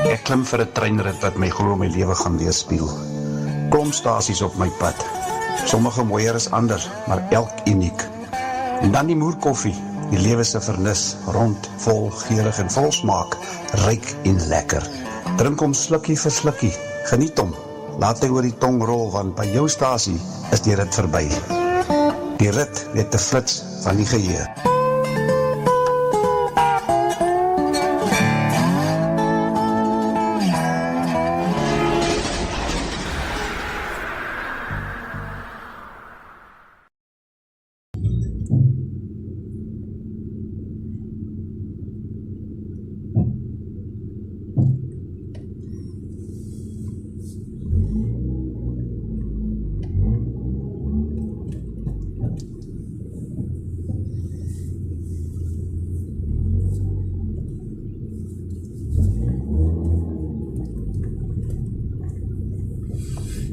Ek klim vir 'n treinrit wat my glo my lewe gaan weerspieël. Klomp stasies op my pad. Sommige mooier as ander, maar elk uniek. En dan die moerkoffie, die lewe se vernis, rond, vol, geurig en vol smaak, ryk en lekker. Drink hom slukkie vir slukkie, geniet hom. Laat hy oor die tong rol, want by jou stasie is die rit verby. Die rit weet te flits van die geheue.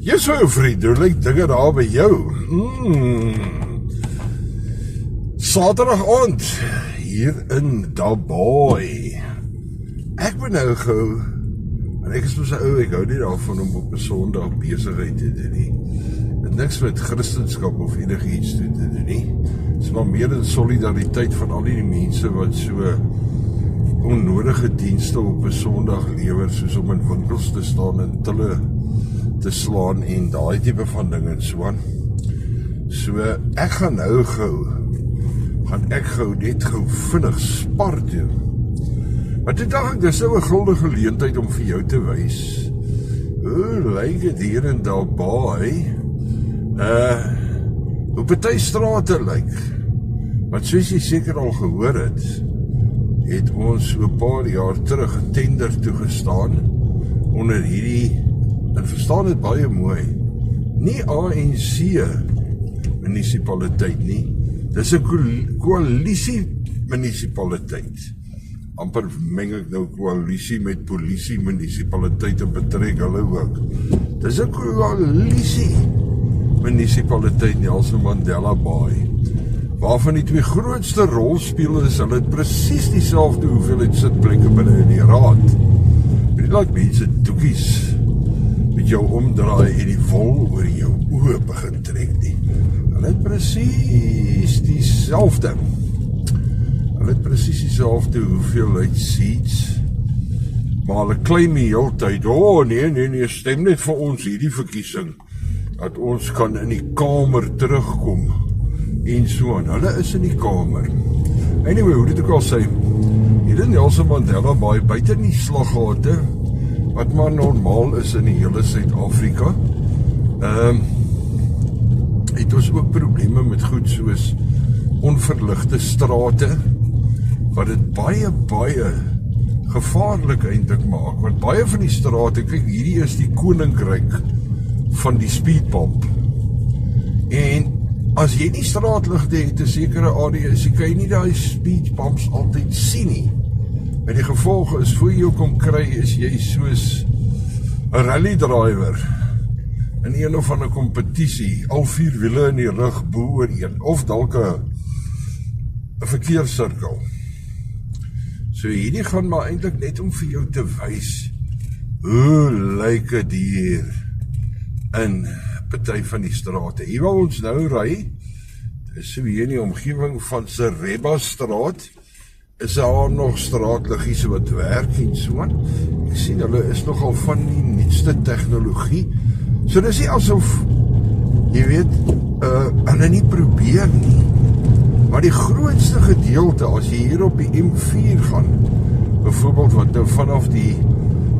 Jy so vriend, hoe lyk dinge daar by jou? Saterdag aand, hier in Dabaai. Ek ben nou gou, en ek is mos 'n ou, ek hou nie daarvan om op 'n Sondag besigheid te doen nie. Het niks met Christendom of enigiets te doen nie. Dit is maar meer in solidariteit van al die mense wat so onnodige dienste op 'n Sondag lewer, soos om in winkels te staan en tille te slaan en daai tipe van ding en so aan. So ek gaan nou net gou vinnig spar doen. Maar toe dink ek, dis nou 'n guldige geleentheid om vir jou te wys hoe lyk dit hier in Dabaai, hoe party strate lyk. Want soos jy seker al gehoor het ons so 'n paar jaar terug 'n tender toegestaan onder hierdie, en verstaan dit baie mooi, nie ANC munisipaliteit nie, dis 'n koalisie munisipaliteit. Amper meng ek nou koalisie met polisie munisipaliteit en betrek hulle ook. Dis 'n koalisie munisipaliteit Nelson Mandela Bay, waarvan die twee grootste rolspelers, hulle het presies dieselfde hoeveelheid sitplekke binne in die raad. Dit laat mense doekies met jou omdraai en die wol oor jou oë begin trek nie. Hulle het presies dieselfde. Hoeveelheid seats, maar hulle claim die hele tyd, nee, stem net vir ons hierdie verkiesing, dat ons kan in die kamer terugkom, en so aan. Hulle is in die kamer. Anyway, hoe dit ook al sê, hier in Nelson Mandela Bay, buite in die slaggate, wat maar normaal is in die hele Suid-Afrika, het ons ook probleme met goed soos onverligte strate, wat dit baie gevaarlik eintlik maak, want baie van die strate, kyk, hierdie is die koninkryk van die speedbump, en as jy nie straatligte het, 'n sekere area is, jy kan jy nie die speedbumps altyd sien nie, en die gevolg is, voor jy jou kom kry, is jy soos 'n rally driver, in een of ander kompetisie, al 4 wiele in die rug, bo oor een, of dalk 'n verkeerssirkel. So hierdie gaan maar eintlik net om vir jou te wys, hoe lyk dit hier in party van die strate. Hier waar ons nou ry, is so hier in die omgewing van Sereba straat, is daar nog straatliggies wat werk en so aan. Ek sien hulle is nogal van die nuutste tegnologie. So dis nie asof, jy weet, hulle nie probeer nie. Maar die grootste gedeelte, as jy hier op die M4 gaan, byvoorbeeld wat nou vanaf die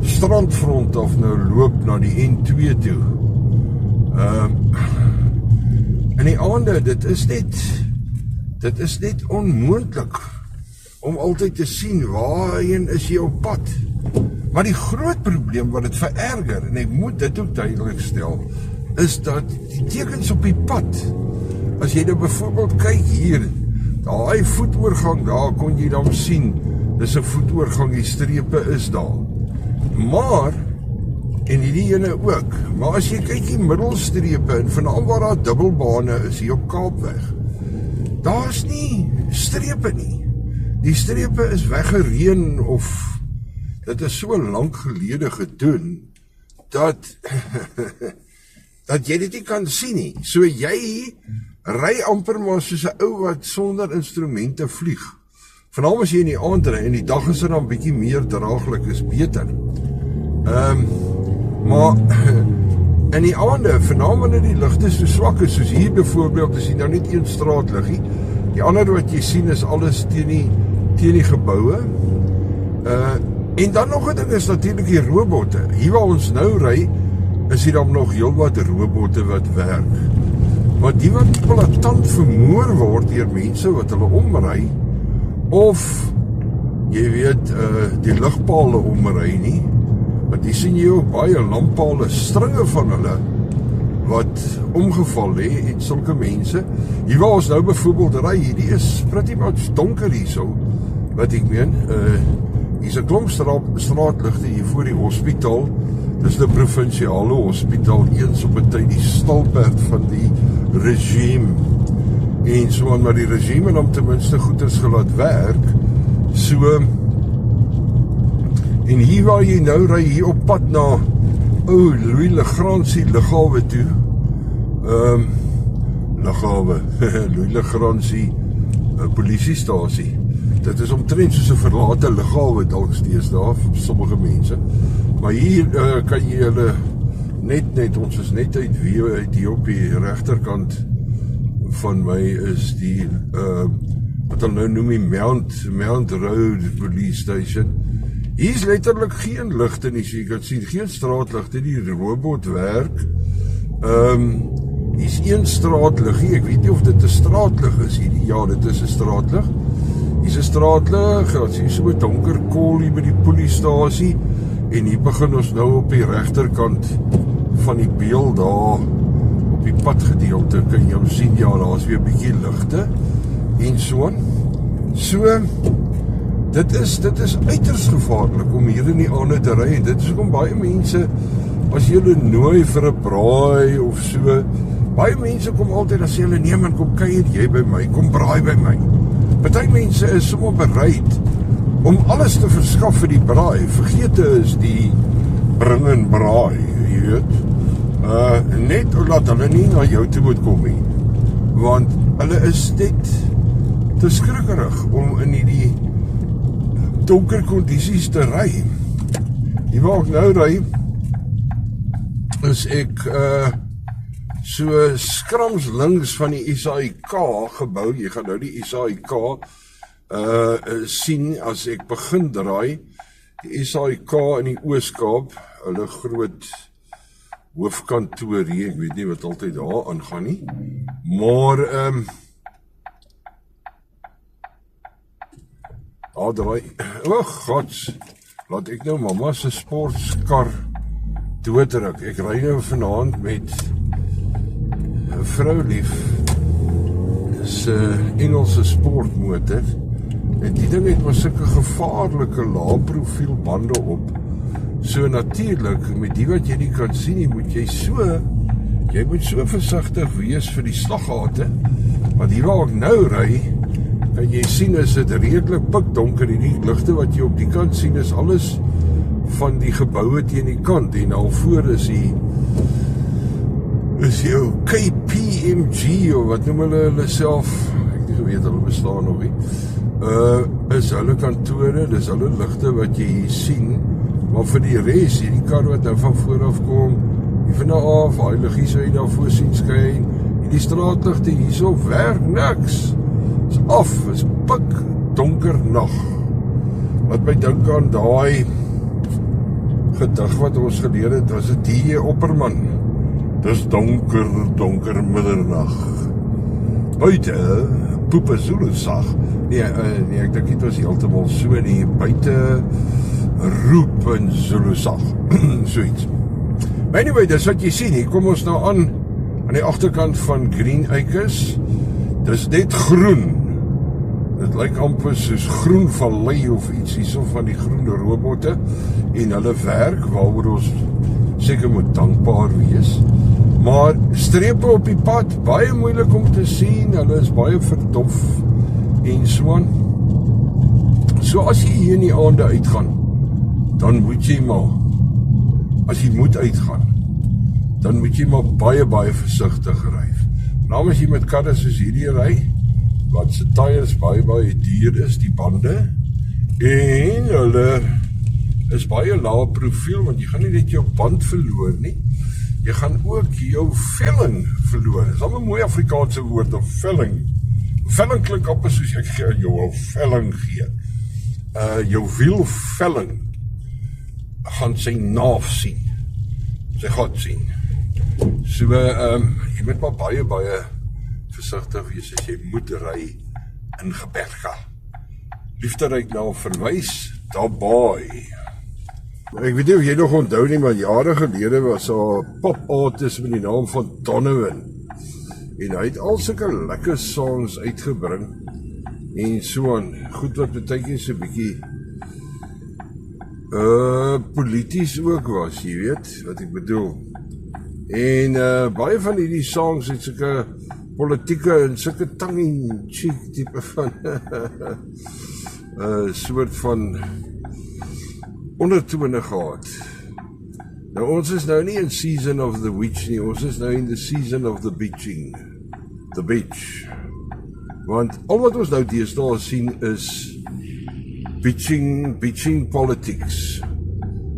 strandfront af nou loop na die N2 toe, in die aande, dit is net onmoontlik om altyd te sien waarheen is jy op pad. Maar die groot probleem wat dit vererger, en ek moet dit ook duidelik stel, is dat die tekens op die pad, as jy nou byvoorbeeld kyk hier, daai voetoorgang, daar kon jy dan sien, dis 'n voetoorgang, die strepe is daar. Maar, en hierdie ene ook, maar as jy kyk die middelstrepe, en vanaf waar daar dubbelbane is, hier op Kaapweg, daar is nie strepe nie. Die strepe is weggereen, of dit is so lank gelede gedoen, dat jy dit nie kan sien nie. So jy ry amper maar soos 'n ou wat sonder instrumente vlieg. Veral as jy in die aand ry, en die dag is dan bietjie meer draaglik, is beter. Maar in die aande, veral wanneer die ligte so swak is, soos hier byvoorbeeld, is hier nou net een straatlig nie. Die ander wat jy sien is alles teen die geboue. En dan nog 'n ding is natuurlik die robotte. Hier waar ons nou ry, is hier dan nog heel wat robotte wat werk. Maar die wat platant vermoor word deur mense wat hulle omry, of jy weet, die ligpale omry nie, want jy sien jy ook baie lamppale, stringe van hulle wat omgeval het, en sulke mense. Hier waar ons nou byvoorbeeld ry, hierdie is pretty much donker hierso, wat ek meen, hier's 'n klomp straatligte hier voor die hospitaal. Dis die provinsiale hospitaal, eens op 'n tyd die stalperd van die regime. En so, maar die regime het om ten minste goeders gelaat werk. So, en hier waar jy nou ry, hier op pad na Louis Lagrange lughawe toe. Lughawe, Louis Lagrange polisiestasie. Dit is omtrent soos 'n verlate lughawe dalk steeds daar vir sommige mense. Maar hier kan jy hulle net, ons is net uit hier op die regterkant van my is die, wat hulle nou noem die Mount Road Police Station. Hier is letterlik geen ligte nie, so jy kan sien, geen straatligte, die robot werk. Hier is een straatlig, ek weet nie of dit 'n straatlig is hier, ja, dit is 'n straatlig. Hier is 'n straatlig, as hier so 'n donker kol hier by die poliestasie, en hier begin ons nou op die regterkant van die beeld daar, op die padgedeelte, kan jy sien, ja, daar is weer 'n bietjie ligte, en so. So, dit is uiters gevaarlik om hier in die aande te ry, en dit is ook baie mense, as jy hulle nooi vir 'n braai of so, baie mense kom altyd, as jy hulle neem en kom kuier jy by my, kom braai by my. Party mense is sommer bereid om alles te verskaf vir die braai. Vergete is die bring en braai, jy weet. Net omdat hulle nie na jou toe moet kom nie. Want hulle is net te skrikkerig om in die donker kondisies te ry. Die waar ek nou ry, is ek so skrams links van die SAIK gebou. Jy gaan nou die SAIK sien as ek begin draai. Die SAIK in die Oos-Kaap, hulle groot hoofkantoor hier, ek weet nie wat altyd daar aangaan nie. Maar draai, gods, laat ek nou mama se sportskar doodruk. Ek ry nou vanaand met 'n vrou lief. Dis 'n Engelse sportmotor. En die ding het maar sulke gevaarlike laagprofiel bande op. So natuurlik, met die wat jy nie kan sien nie, moet jy moet so versigtig wees vir die slaggate. Want hier waar ek nou ry, kan jy sien, is dit redelik pikdonker. Die ligte wat jy op die kant sien, is alles van die geboue teen die kant. En al voor is jou KPMG, of wat noem hulle self, ek nie geweet hulle bestaan nog nie, is hulle kantore, dis hulle ligte wat jy hier sien. Maar vir die res, hierdie kar wat nou van vooraf kom, die van nou af, hy liggies wat jy daarvoor sien skyn, die straatligte hierso werk niks. Is af, is pik donker nag. Wat my dink aan daai gedig wat ons geleer het, was dit die Opperman. Dis donker middernag. Buite poepe Zulusak. Nee, ek dink dit was heeltemal so nie. Buite roep in Zulusak. Soiets. Anyway, dis wat jy sien. Hier kom ons nou aan die agterkant van Green Acres. Dis net groen. Dit lyk amper soos groen vallei of iets hierso van die groene robotte. En hulle werk, waaroor ons seker moet dankbaar wees. Maar strepe op die pad, baie moeilik om te sien, hulle is baie verdof en so aan. So as jy hier in die aande uitgaan, dan moet jy maar, as jy moet uitgaan, dan moet jy maar baie versigtig ry. Nou as jy met karre soos hierdie ry, wat se tyres baie duur is, die bande, en hulle is baie lae profiel, want jy gaan nie net jou band verloor nie, jy gaan ook jou velling verloor. Dis al 'n mooi Afrikaanse woord, of velling. Velling klink op soos ek jou 'n velling gee. Jou wielvelling gaan sy naaf sien. Sy gaan sien. So, jy moet maar baie versigtig wees as jy moet ry in Gqeberha. Liefderyk na verwys, daarby. Ek weet nie of jy nog onthou nie, maar jare gelede was daar 'n pop-artist met die naam van Donovan. En hy het al sulke lekker songs uitgebring en so aan, goed wat beteken so 'n bietjie polities ook was, jy weet wat ek bedoel. En baie van hierdie songs het sulke politieke en sulke tongue-in-cheek tipe van soort van ondertone gehad. Nou ons is nou nie in season of the witch nie, ons is nou in the season of the beaching. The beach. Want al wat ons nou deesdae sien is beaching politics.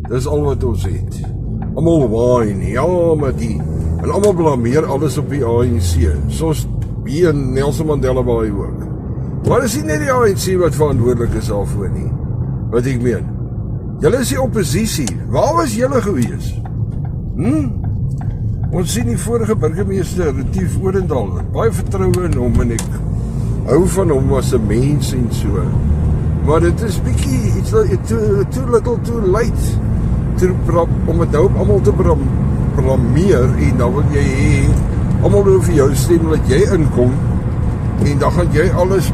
Dis al wat ons het. Almal whine, ja, maar en almal blameer alles op die ANC. Soos hier in Nelson Mandela Bay ook. Maar is nie net die ANC wat verantwoordelik is daarvoor nie. Wat ek meen. Julle is die oppositie. Waar was julle gewees? Ons sien die vorige burgemeester, Retief Odendaal, baie vertroue in hom en ek hou van hom as 'n mens en so. Maar dit is bietjie, it's too little too late om het nou op almal te blameer en dan wil jy hê, almal wil vir jou stem dat jy inkom en dan gaan jy alles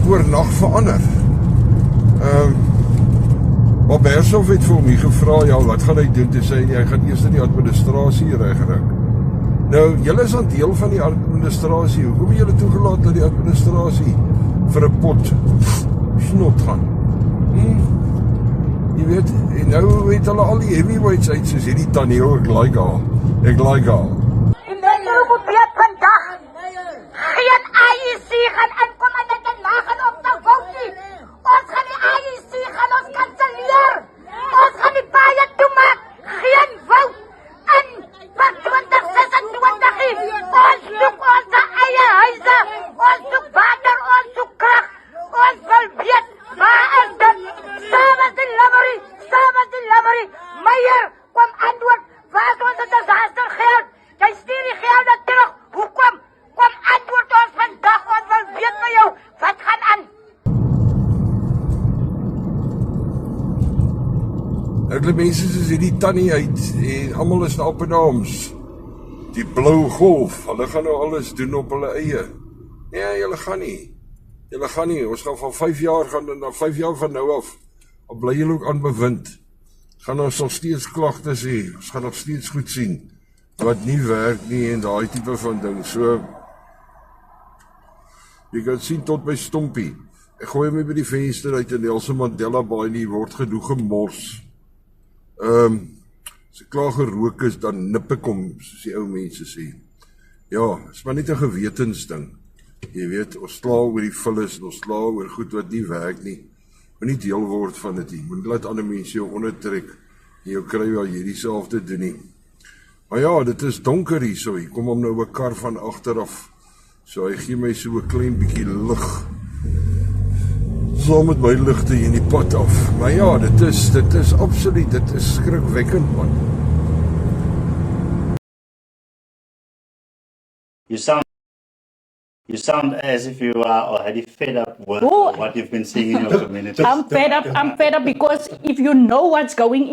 oornag verander. Maar Bershoff het vir my gevra, ja, wat gaan hy doen? Toe sê hy gaan eers die administrasie regkry. Nou, julle is aan deel van die administrasie. Hoekom het julle toegelaat dat die administrasie vir 'n pot snot gaan? Jy weet, en nou het hulle al die heavyweights uit, soos hierdie tannie, ek like haar. En nou moet jy vandag geen IEC gaan inkom en dit nagaan op te vote nie. Ons gaan die IEC gaan ons kanselleer. Ons gaan die paaie toemaak. Geen vote in vir 2026 nie. Ons soek ons eie huise. Ons soek water, ons soek krag. Ons wil weet, waar is dit? Samen delivery. Meyer, kom antwoord. Waar is ons disaster geld? Jy stuur die geld terug. Hoekom? Kom antwoord ons vandag. Ons wil weet van jou. Wat gaan aan? Hulle mense soos hierdie tannie uit en almal is nou op en arms. Die blou golf, hulle gaan nou alles doen op hulle eie. Nee, julle gaan nie. Ons gaan van 5 jaar gaan na 5 jaar van nou af. Al bly julle ook aan bewind. Gaan ons nog steeds klagtes hê. Ons gaan nog steeds goed sien wat nie werk nie en daai tipe van ding. So jy kan sien tot by Stompie. Ek gooi hom by die venster uit in Nelson Mandela Bay nie word genoeg gemors. As ek klaar gerook is, dan nip ek hom, soos die ou mense sê. Ja, is maar net 'n gewetensding. Jy weet, ons sla oor die vullis en ons sla oor goed wat nie werk nie. Moet nie deel word van dit nie. Moet laat ander mense jou ondertrek en jou kry waar jy dieselfde doen nie. Maar ja, dit is donker hier so. Hier kom hom nou 'n kar van agteraf. So hy gee my so 'n klein bietjie lig. Saam met my ligte hier in die pad af. Maar ja, dit is absoluut, dit is skrikwekkend, man. You sound as if you are already fed up with what you've been seeing in your community. I'm fed up because if you know what's going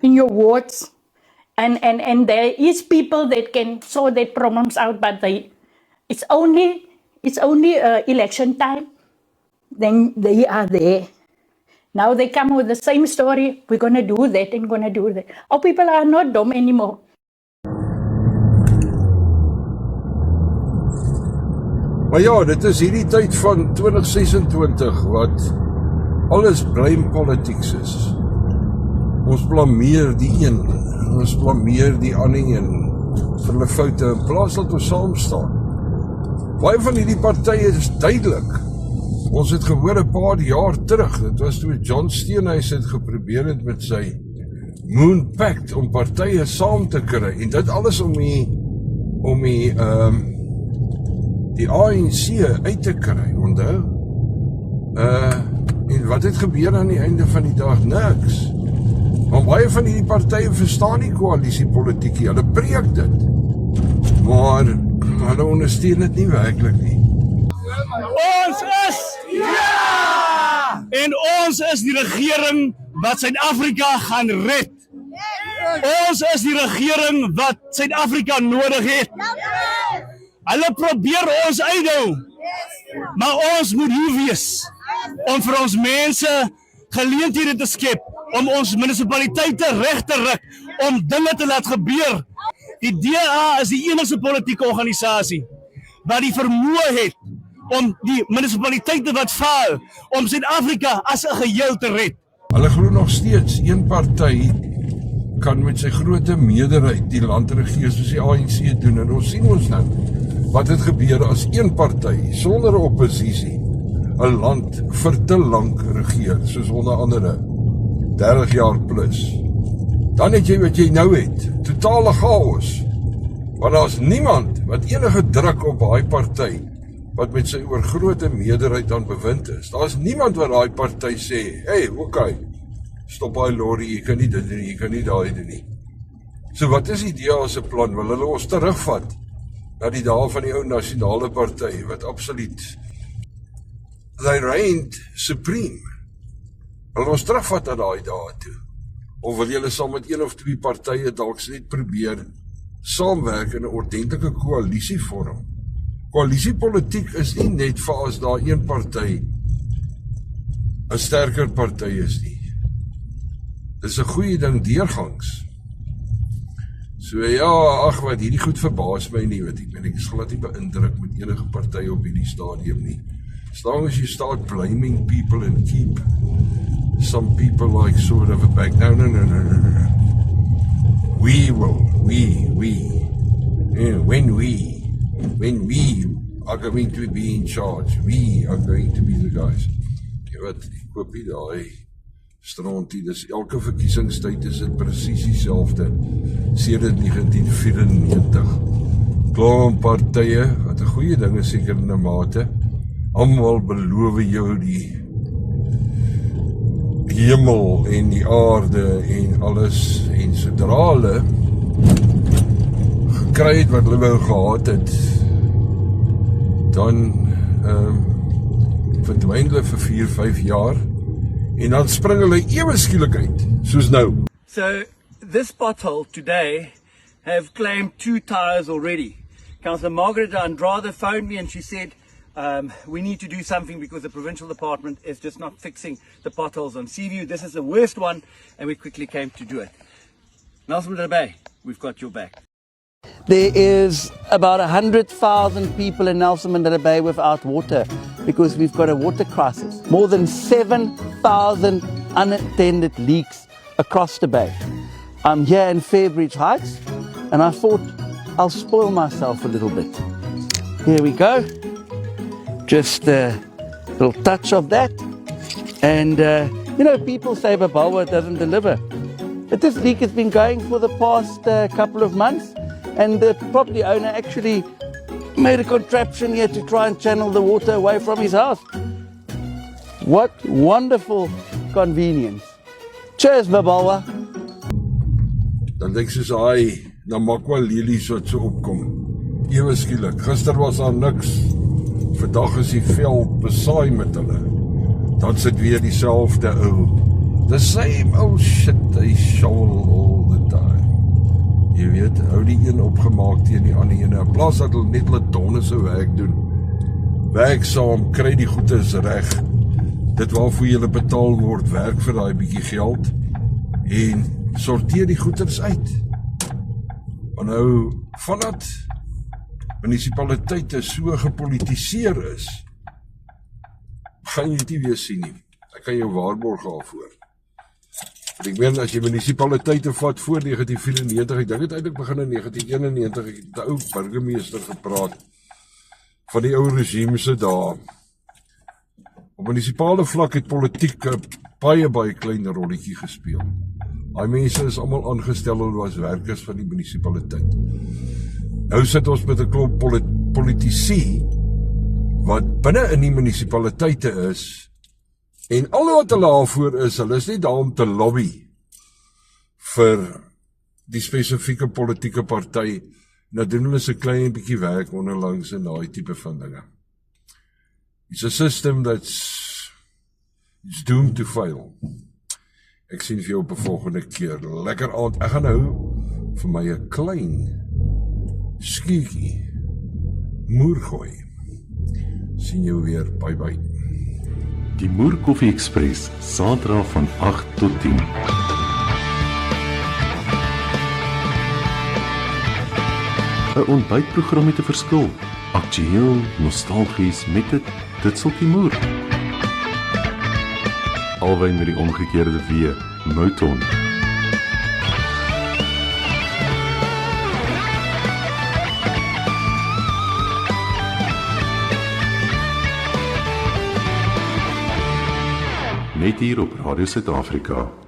in your wards, and there is people that can sort their problems out, but it's only election time. Then they are there. Now they come with the same story. We're gonna do that and gonna do that. Our people are not dumb anymore. Maar ja, dit is hierdie tyd van 2026 wat alles blame politics is. Ons blameer die een, ons blameer die ander een vir hulle foute, in plaas dat ons saam staan. Baie van hierdie partye is duidelik. Ons het gehoor 'n paar jaar terug, dit was toe John Steenhuisen het geprobeer het met sy Moon Pact om partye saam te kry, en dit alles om die ANC uit te kry, onthou? En wat het gebeur aan die einde van die dag? Niks. Maar baie van hierdie partye verstaan die koalisiepolitiek, hulle preek dit. Maar hulle ondersteun dit nie werklik nie. Ons is en ons is die regering wat Suid-Afrika gaan red. Ons is die regering wat Suid-Afrika nodig het. Hulle probeer ons uithou, maar ons moet hier wees om vir ons mense geleenthede te skep, om ons munisipaliteite reg te ruk, om dinge te laat gebeur. Die DA is die enigste politieke organisasie wat die vermoë het om die munisipaliteite wat faal, om Suid-Afrika as 'n geheel te red. Hulle glo nog steeds, een party kan met sy groote meerderheid die land regeer soos die ANC doen, en ons sien ons nou, wat het gebeur as een party, sonder oppositie, 'n land vir te lank regeer, soos onder andere 30 jaar plus. Dan het jy wat jy nou het, totale chaos, want daar is niemand wat enige druk op daai party, wat met sy oorgrote meerderheid aan bewind is. Daar is niemand wat daai party sê, hey, okay, stop daai lorry, jy kan nie dit doen, jy kan nie daai doen nie. So wat is die DA se plan? Wil hulle ons terugvat na die dae van die ou nasionale party, wat absoluut, they reigned supreme. Wil ons terugvat na daai dae toe? Of wil julle saam met een of twee partye dalk net probeer saamwerk in 'n ordentlike koalisie vorm? Koalisiepolitiek is nie net vir as daar een party 'n sterker party is nie. Dis 'n goeie ding deurgangs. So ja, ag wat, hierdie goed verbaas my nie, weet ek is glad nie beïndruk met enige party op hierdie stadium nie. As long as you start blaming people and keep some people like sort of a back, no. We will, yeah, when we are going to be in charge, we are going to be the guys. Ja wat, ek hoop nie daai strontie, dis elke verkiesingstyd is dit presies dieselfde, sedert 1994. Klomp partye, wat 'n goeie ding is seker in 'n mate, almal beloof jou die hemel en die aarde en alles, en sodra hulle gekry het wat hulle wou gehad het, dan verdwyn hulle vir 4-5 jaar, en dan spring hulle ewe skielik uit, soos nou. So this pothole today have claimed 2 tires already. Councillor Margaret Andrade phoned me and she said, we need to do something because the provincial department is just not fixing the potholes on Seaview. This is the worst one, and we quickly came to do it. Nelson Mandela Bay, we've got your back. There is about 100,000 people in Nelson Mandela Bay without water because we've got a water crisis. More than 7,000 unattended leaks across the bay. I'm here in Fairbridge Heights and I thought I'll spoil myself a little bit. Here we go. Just a little touch of that. And, people say Babawa doesn't deliver. But this leak has been going for the past couple of months. And the property owner actually made a contraption here to try and channel the water away from his house. What wonderful convenience. Cheers, Babawa. Dan denk soos hy, dan maak wel lelies wat so opkom. Ewe skielik, gister was daar niks. Vandag is die veld besaai met hulle. Dan sit weer dieselfde ou. The same old shit they shovel all the time. Jy weet, hou die een opgemaak teen die ander ene, in plaas dat hulle net hulle tonne se werk doen. Werksaam, kry die goedes reg. Dit waarvoor julle betaal word, werk vir daai bietjie geld en sorteer die goeders uit. Want nou, vandat munisipaliteite so gepolitiseer is, gaan jy dit nie weer sien nie. Ek kan jou waarborg daarvoor. Ek meen, as jy munisipaliteite vat voor 1994, ek dink het eintlik begin in 1991, ek het die ou burgemeester gepraat, van die ou regime se dae. Op munisipale vlak het politiek 'n baie klein rolletjie gespeel. Daai mense is almal aangestel as werkers van die munisipaliteit. Nou sit ons met 'n klomp politici wat binne in die munisipaliteite is, en al wat hulle daarvoor is, hulle is nie daar om te lobby vir die spesifieke politieke party, nou doen hulle 'n klein bietjie werk onderlangs en daai tipe van dinge. It's a system that's doomed to fail. Ek sien vir jou op 'n volgende keer. Lekker aand. Ek gaan nou vir my 'n klein skiekie moer gooi. Sien jou weer. Bye bye. Die Moer Koffie Express, Saterdag van 8 tot 10. 'n Ontbytprogram met 'n verskil. Aktueel, nostalgies met 'n ditseltjie moer. Alwyn met die omgekeerde W, Mouton. Net hier op Radio Suid-Afrika.